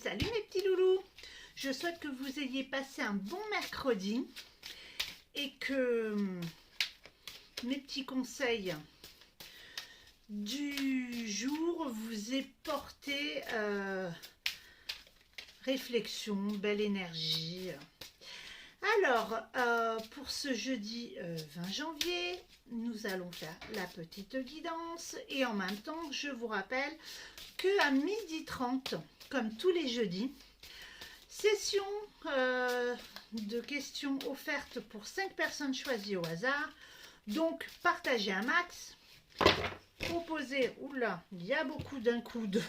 Salut mes petits loulous. Je souhaite que vous ayez passé un bon mercredi et que mes petits conseils du jour vous aient porté réflexion, belle énergie. Alors, pour ce jeudi 20 janvier, nous allons faire la petite guidance et en même temps, je vous rappelle qu'à 12h30, comme tous les jeudis, session de questions offertes pour 5 personnes choisies au hasard. Donc, partagez un max, proposez, oula, il y a beaucoup d'un coup de...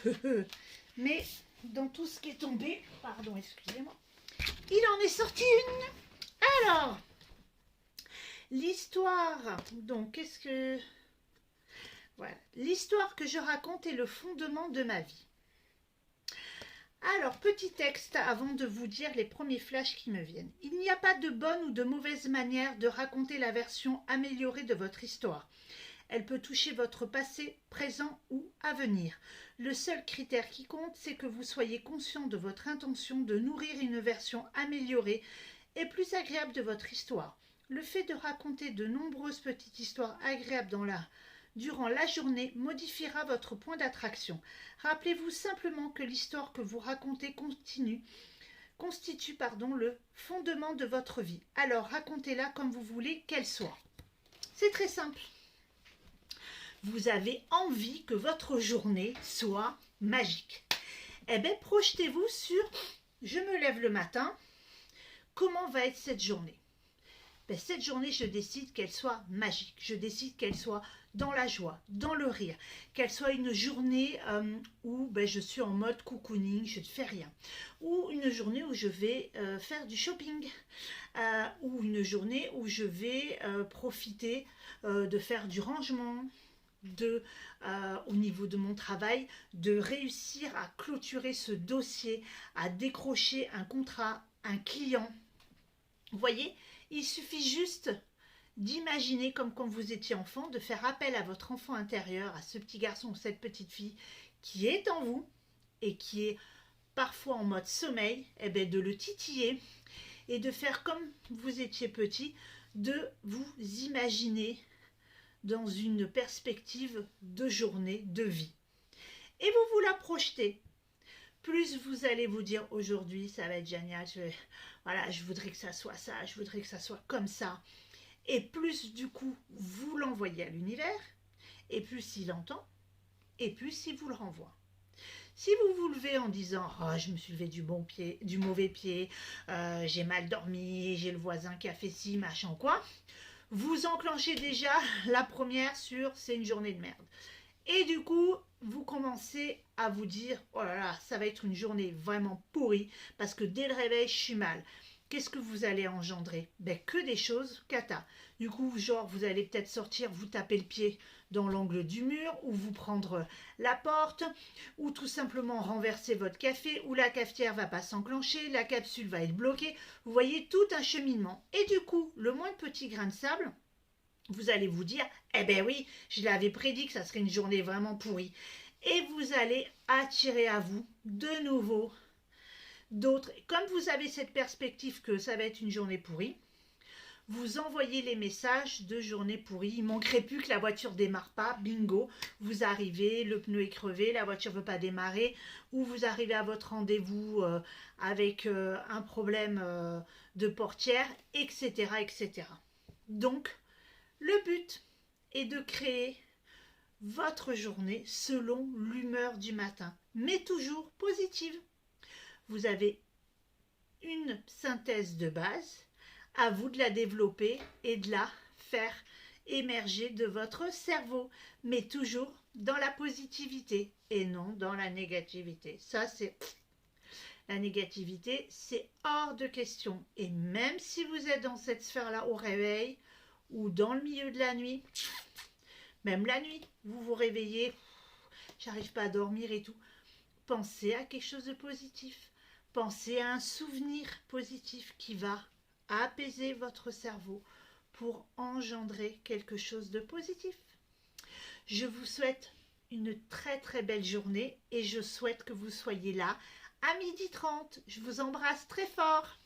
Mais dans tout ce qui est tombé, pardon, excusez-moi, il en est sorti une. Alors, l'histoire, donc, qu'est-ce que... Voilà, l'histoire que je raconte est le fondement de ma vie. Alors, petit texte avant de vous dire les premiers flashs qui me viennent. Il n'y a pas de bonne ou de mauvaise manière de raconter la version améliorée de votre histoire. Elle peut toucher votre passé, présent ou avenir. Le seul critère qui compte, c'est que vous soyez conscient de votre intention de nourrir une version améliorée et plus agréable de votre histoire. Le fait de raconter de nombreuses petites histoires agréables durant la journée modifiera votre point d'attraction. Rappelez-vous simplement que l'histoire que vous racontez constitue le fondement de votre vie. Alors racontez-la comme vous voulez qu'elle soit. C'est très simple. Vous avez envie que votre journée soit magique. Eh bien, projetez-vous sur « je me lève le matin ». Comment va être cette journée? Ben, cette journée, je décide qu'elle soit magique. Je décide qu'elle soit dans la joie, dans le rire. Qu'elle soit une journée où je suis en mode cocooning, je ne fais rien. Ou une journée où je vais faire du shopping. Ou une journée où je vais profiter de faire du rangement. Au niveau de mon travail, de réussir à clôturer ce dossier, à décrocher un contrat, un client. Vous voyez, il suffit juste d'imaginer comme quand vous étiez enfant, de faire appel à votre enfant intérieur, à ce petit garçon ou cette petite fille qui est en vous et qui est parfois en mode sommeil, et bien de le titiller et de faire comme vous étiez petit, de vous imaginer dans une perspective de journée, de vie. Et vous vous la projetez. Plus vous allez vous dire aujourd'hui ça va être génial, je voudrais que ça soit ça, je voudrais que ça soit comme ça. Et plus du coup vous l'envoyez à l'univers, et plus il entend, et plus il vous le renvoie. Si vous vous levez en disant « Oh, je me suis levé du mauvais pied, j'ai mal dormi, j'ai le voisin qui a fait ci, machin quoi », vous enclenchez déjà la première sur « c'est une journée de merde ». Et du coup, vous commencez à vous dire « Oh là là, ça va être une journée vraiment pourrie parce que dès le réveil, je suis mal ». Qu'est-ce que vous allez engendrer? Que des choses cata. Du coup, genre, vous allez peut-être sortir, vous taper le pied dans l'angle du mur, ou vous prendre la porte, ou tout simplement renverser votre café, ou la cafetière va pas s'enclencher, la capsule va être bloquée. Vous voyez tout un cheminement. Et du coup, le moindre petit grain de sable, vous allez vous dire, eh ben oui, je l'avais prédit que ça serait une journée vraiment pourrie. Et vous allez attirer à vous de nouveau d'autres. Comme vous avez cette perspective que ça va être une journée pourrie, vous envoyez les messages de journée pourrie. Il ne manquerait plus que la voiture ne démarre pas. Bingo, vous arrivez, le pneu est crevé, la voiture ne veut pas démarrer. Ou vous arrivez à votre rendez-vous avec un problème de portière, etc., etc. Donc, le but est de créer votre journée selon l'humeur du matin, mais toujours positive. Vous avez une synthèse de base, à vous de la développer et de la faire émerger de votre cerveau, mais toujours dans la positivité et non dans la négativité. Ça, c'est... La négativité, c'est hors de question. Et même si vous êtes dans cette sphère-là au réveil ou dans le milieu de la nuit, même la nuit, vous vous réveillez, j'arrive pas à dormir et tout, pensez à quelque chose de positif. Pensez à un souvenir positif qui va apaiser votre cerveau pour engendrer quelque chose de positif. Je vous souhaite une très très belle journée et je souhaite que vous soyez là à 12h30. Je vous embrasse très fort.